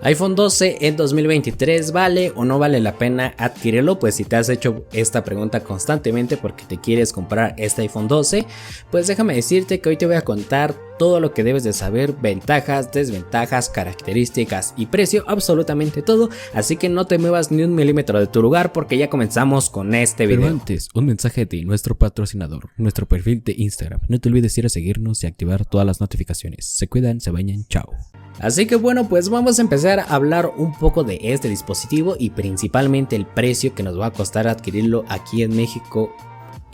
iPhone 12 en 2023, ¿vale o no vale la pena adquirirlo? Pues si te has hecho esta pregunta constantemente porque te quieres comprar este iPhone 12, pues déjame decirte que hoy te voy a contar todo lo que debes de saber, ventajas, desventajas, características y precio, absolutamente todo, así que no te muevas ni un milímetro de tu lugar porque ya comenzamos con este video. Pero antes, un mensaje de nuestro patrocinador, nuestro perfil de Instagram. No te olvides ir a seguirnos y activar todas las notificaciones. Se cuidan, se bañan, chao. Así que bueno, pues vamos a empezar a hablar un poco de este dispositivo y principalmente el precio que nos va a costar adquirirlo aquí en México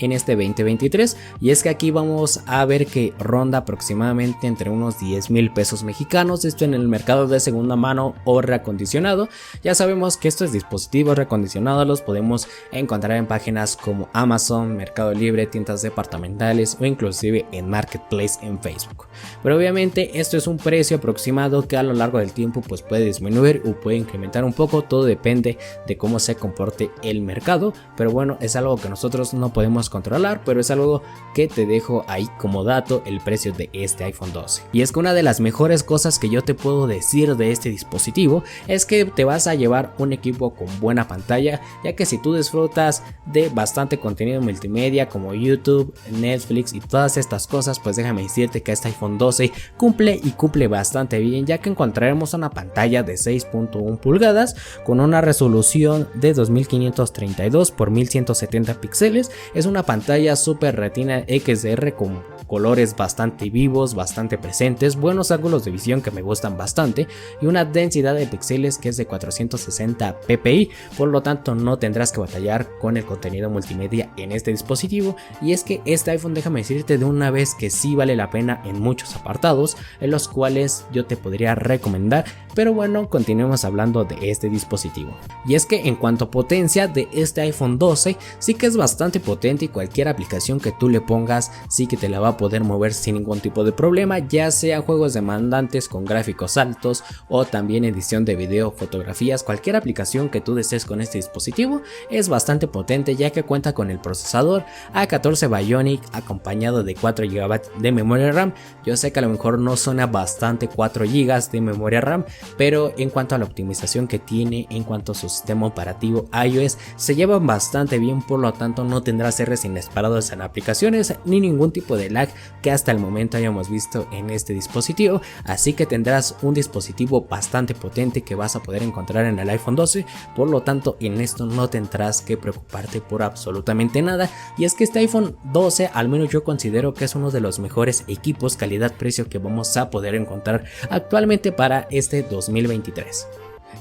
en este 2023, y es que aquí vamos a ver que ronda aproximadamente entre unos 10,000 pesos mexicanos, esto en el mercado de segunda mano o reacondicionado. Ya sabemos que estos dispositivos reacondicionados los podemos encontrar en páginas como Amazon, Mercado Libre, tiendas departamentales o inclusive en Marketplace en Facebook, pero obviamente esto es un precio aproximado que a lo largo del tiempo pues puede disminuir o puede incrementar un poco, todo depende de cómo se comporte el mercado, pero bueno, es algo que nosotros no podemos controlar, pero es algo que te dejo ahí como dato, el precio de este iPhone 12. Y es que una de las mejores cosas que yo te puedo decir de este dispositivo es que te vas a llevar un equipo con buena pantalla, ya que si tú disfrutas de bastante contenido multimedia como YouTube, Netflix y todas estas cosas, pues déjame decirte que este iPhone 12 cumple bastante bien, ya que encontraremos una pantalla de 6.1 pulgadas con una resolución de 2532 por 1170 píxeles. Es una pantalla Super Retina XDR con colores bastante vivos, bastante presentes, buenos ángulos de visión que me gustan bastante y una densidad de píxeles que es de 460 ppi, por lo tanto no tendrás que batallar con el contenido multimedia en este dispositivo. Y es que este iPhone, déjame decirte de una vez que sí vale la pena en muchos apartados, en los cuales yo te podría recomendar, pero bueno, continuemos hablando de este dispositivo. Y es que en cuanto a potencia de este iPhone 12, sí que es bastante potente y cualquier aplicación que tú le pongas sí que te la va a poder mover sin ningún tipo de problema, ya sea juegos demandantes con gráficos altos o también edición de video, fotografías. Cualquier aplicación que tú desees con este dispositivo es bastante potente, ya que cuenta con el procesador A14 Bionic acompañado de 4 GB de memoria RAM. Yo sé que a lo mejor no suena bastante 4 GB de memoria RAM, pero en cuanto a la optimización que tiene, en cuanto a su sistema operativo iOS, se llevan bastante bien, por lo tanto no tendrás errores inesperados en aplicaciones ni ningún tipo de lag que hasta el momento hayamos visto en este dispositivo, así que tendrás un dispositivo bastante potente que vas a poder encontrar en el iPhone 12, por lo tanto en esto no tendrás que preocuparte por absolutamente nada. Y es que este iPhone 12 al menos yo considero que es uno de los mejores equipos calidad-precio que vamos a poder encontrar actualmente para este 2023.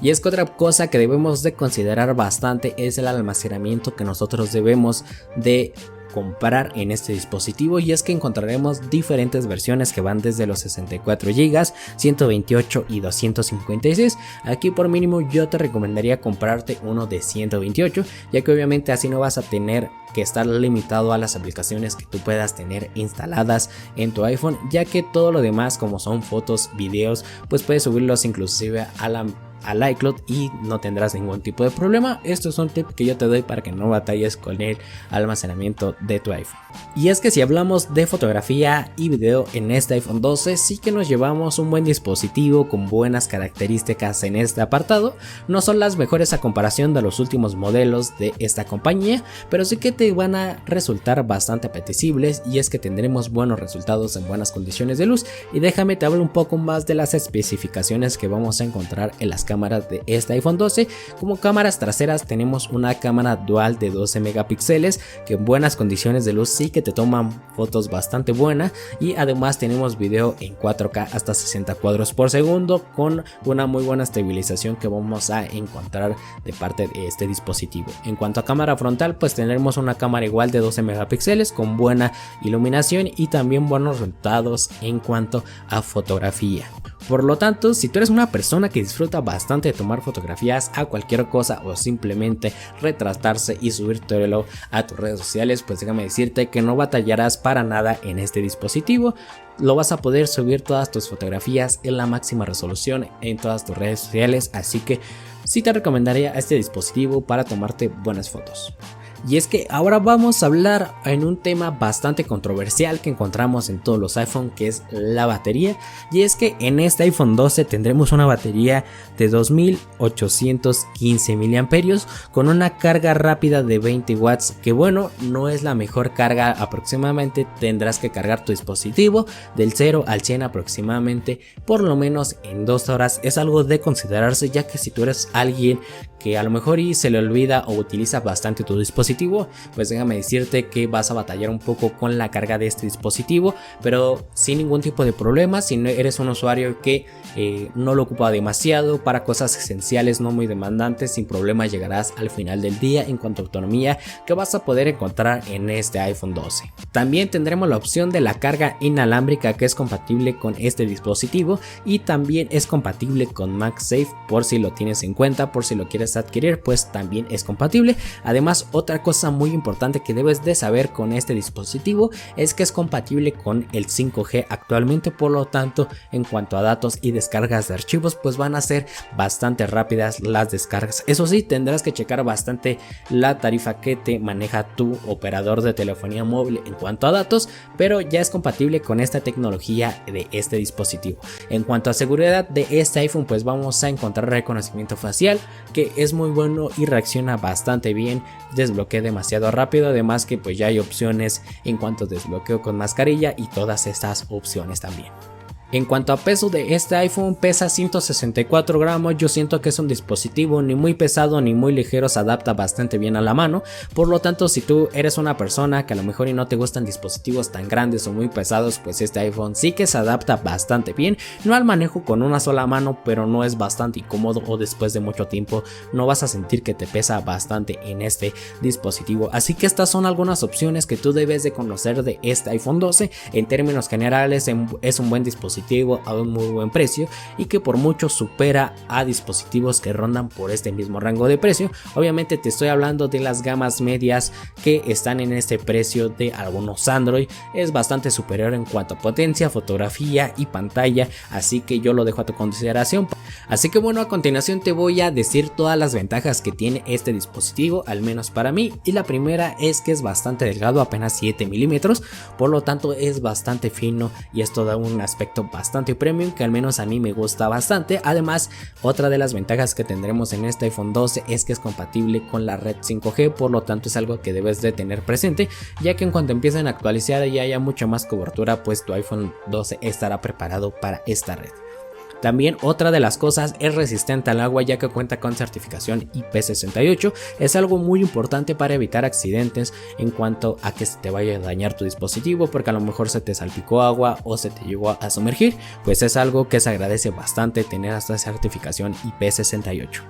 Y es que otra cosa que debemos de considerar bastante es el almacenamiento que nosotros debemos de comprar en este dispositivo, y es que encontraremos diferentes versiones que van desde los 64 GB, 128 y 256. Aquí por mínimo yo te recomendaría comprarte uno de 128, ya que obviamente así no vas a tener que estar limitado a las aplicaciones que tú puedas tener instaladas en tu iPhone, ya que todo lo demás como son fotos, videos, pues puedes subirlos inclusive al iCloud y no tendrás ningún tipo de problema. Esto es un tip que yo te doy para que no batalles con el almacenamiento de tu iPhone. Y es que si hablamos de fotografía y video en este iPhone 12, sí que nos llevamos un buen dispositivo con buenas características en este apartado. No son las mejores a comparación de los últimos modelos de esta compañía, pero sí que te van a resultar bastante apetecibles, y es que tendremos buenos resultados en buenas condiciones de luz. Y déjame te hablo un poco más de las especificaciones que vamos a encontrar en las cámaras de este iPhone 12. Como cámaras traseras tenemos una cámara dual de 12 megapíxeles que en buenas condiciones de luz sí que te toman fotos bastante buenas, y además tenemos video en 4K hasta 60 cuadros por segundo con una muy buena estabilización que vamos a encontrar de parte de este dispositivo. En cuanto a cámara frontal, pues tendremos una cámara igual de 12 megapíxeles con buena iluminación y también buenos resultados en cuanto a fotografía. Por lo tanto, si tú eres una persona que disfruta bastante de tomar fotografías a cualquier cosa o simplemente retratarse y subírtelo a tus redes sociales, pues déjame decirte que no batallarás para nada en este dispositivo. Lo vas a poder subir todas tus fotografías en la máxima resolución en todas tus redes sociales, así que sí te recomendaría este dispositivo para tomarte buenas fotos. Y es que ahora vamos a hablar en un tema bastante controversial que encontramos en todos los iPhone, que es la batería. Y es que en este iPhone 12 tendremos una batería de 2815 mAh con una carga rápida de 20 watts, que bueno, no es la mejor carga. Aproximadamente tendrás que cargar tu dispositivo del 0 al 100 aproximadamente por lo menos en 2 horas. Es algo de considerarse, ya que si tú eres alguien que a lo mejor y se le olvida o utiliza bastante tu dispositivo, pues déjame decirte que vas a batallar un poco con la carga de este dispositivo, pero sin ningún tipo de problema. Si no eres un usuario que no lo ocupa demasiado para cosas esenciales no muy demandantes, sin problema llegarás al final del día en cuanto a autonomía que vas a poder encontrar en este iPhone 12. También tendremos la opción de la carga inalámbrica, que es compatible con este dispositivo, y también es compatible con MagSafe, por si lo tienes en cuenta, por si lo quieres adquirir, pues también es compatible. Además, otra cosa muy importante que debes de saber con este dispositivo es que es compatible con el 5G actualmente, por lo tanto en cuanto a datos y descargas de archivos, pues van a ser bastante rápidas las descargas. Eso sí, tendrás que checar bastante la tarifa que te maneja tu operador de telefonía móvil en cuanto a datos, pero ya es compatible con esta tecnología de este dispositivo. En cuanto a seguridad de este iPhone, pues vamos a encontrar reconocimiento facial, que es muy bueno y reacciona bastante bien, desbloquea demasiado rápido. Además que pues ya hay opciones en cuanto a desbloqueo con mascarilla y todas estas opciones también. En cuanto a peso de este iPhone, pesa 164 gramos, yo siento que es un dispositivo ni muy pesado ni muy ligero, se adapta bastante bien a la mano. Por lo tanto, si tú eres una persona que a lo mejor y no te gustan dispositivos tan grandes o muy pesados, pues este iPhone sí que se adapta bastante bien, no al manejo con una sola mano, pero no es bastante incómodo, o después de mucho tiempo no vas a sentir que te pesa bastante en este dispositivo. Así que estas son algunas opciones que tú debes de conocer de este iPhone 12. En términos generales es un buen dispositivo a un muy buen precio, y que por mucho supera a dispositivos que rondan por este mismo rango de precio. Obviamente te estoy hablando de las gamas medias que están en este precio de algunos Android. Es bastante superior en cuanto a potencia, fotografía y pantalla, así que yo lo dejo a tu consideración. Así que bueno, a continuación te voy a decir todas las ventajas que tiene este dispositivo, al menos para mí. Y la primera es que es bastante delgado, apenas 7 milímetros, por lo tanto es bastante fino y esto da un aspecto bastante premium que al menos a mí me gusta bastante. Además, otra de las ventajas que tendremos en este iPhone 12 es que es compatible con la red 5G, por lo tanto es algo que debes de tener presente, ya que en cuanto empiecen a actualizar y haya mucha más cobertura, pues tu iPhone 12 estará preparado para esta red. También otra de las cosas, es resistente al agua, ya que cuenta con certificación IP68. Es algo muy importante para evitar accidentes en cuanto a que se te vaya a dañar tu dispositivo, porque a lo mejor se te salpicó agua o se te llegó a sumergir. Pues es algo que se agradece bastante tener esta certificación IP68.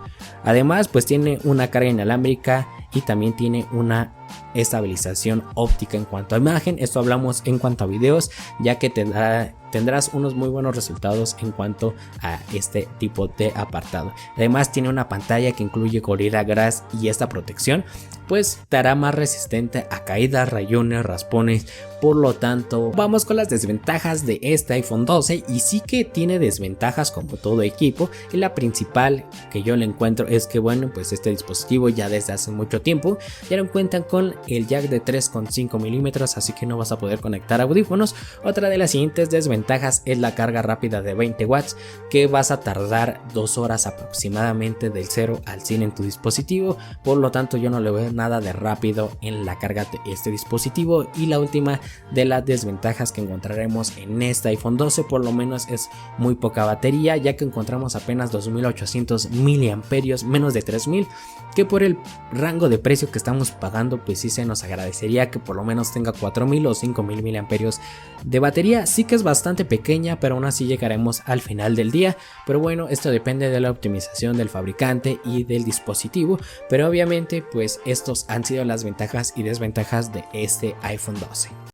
Además, pues tiene una carga inalámbrica y también tiene una estabilización óptica en cuanto a imagen. Esto hablamos en cuanto a videos, ya que tendrás unos muy buenos resultados en cuanto a este tipo de apartado. Además tiene una pantalla que incluye Gorilla Glass, y esta protección pues te hará más resistente a caídas, rayones, raspones. Por lo tanto, vamos con las desventajas de este iPhone 12, y sí que tiene desventajas como todo equipo, y la principal que yo le encuentro es que bueno, pues este dispositivo ya desde hace mucho tiempo ya no cuentan con el jack de 3,5 milímetros, así que no vas a poder conectar audífonos. Otra de las siguientes desventajas es la carga rápida de 20 watts, que vas a tardar 2 horas aproximadamente del 0 al 100 en tu dispositivo. Por lo tanto, yo no le veo nada de rápido en la carga de este dispositivo. Y la última de las desventajas que encontraremos en este iPhone 12, por lo menos, es muy poca batería, ya que encontramos apenas 2800 miliamperios, menos de 3000, que por el rango de precio que estamos pagando, pues sí se nos agradecería que por lo menos tenga 4000 o 5000 miliamperios de batería. Sí que es bastante pequeña, pero aún así llegaremos al final del día. Pero bueno, esto depende de la optimización del fabricante y del dispositivo, pero obviamente pues estos han sido las ventajas y desventajas de este iPhone 12.